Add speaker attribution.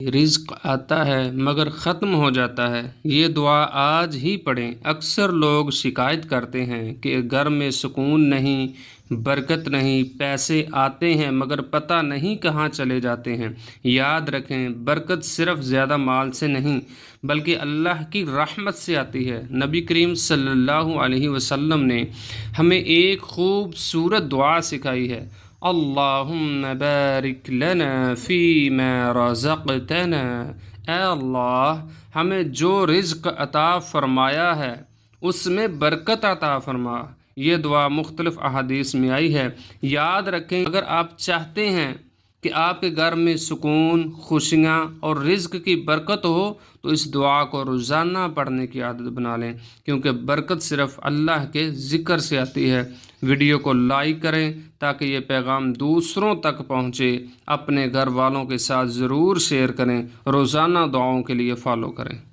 Speaker 1: رزق آتا ہے مگر ختم ہو جاتا ہے، یہ دعا آج ہی پڑھیں۔ اکثر لوگ شکایت کرتے ہیں کہ گھر میں سکون نہیں، برکت نہیں، پیسے آتے ہیں مگر پتہ نہیں کہاں چلے جاتے ہیں۔ یاد رکھیں، برکت صرف زیادہ مال سے نہیں بلکہ اللہ کی رحمت سے آتی ہے۔ نبی کریم صلی اللہ علیہ وسلم نے ہمیں ایک خوبصورت دعا سکھائی ہے، اللہم بارک لنا فیما رزقتنا۔ اے اللہ، ہمیں جو رزق عطا فرمایا ہے اس میں برکت عطا فرما۔ یہ دعا مختلف احادیث میں آئی ہے۔ یاد رکھیں، اگر آپ چاہتے ہیں کہ آپ کے گھر میں سکون، خوشیاں اور رزق کی برکت ہو تو اس دعا کو روزانہ پڑھنے کی عادت بنا لیں، کیونکہ برکت صرف اللہ کے ذکر سے آتی ہے۔ ویڈیو کو لائک کریں تاکہ یہ پیغام دوسروں تک پہنچے۔ اپنے گھر والوں کے ساتھ ضرور شیئر کریں۔ روزانہ دعاؤں کے لیے فالو کریں۔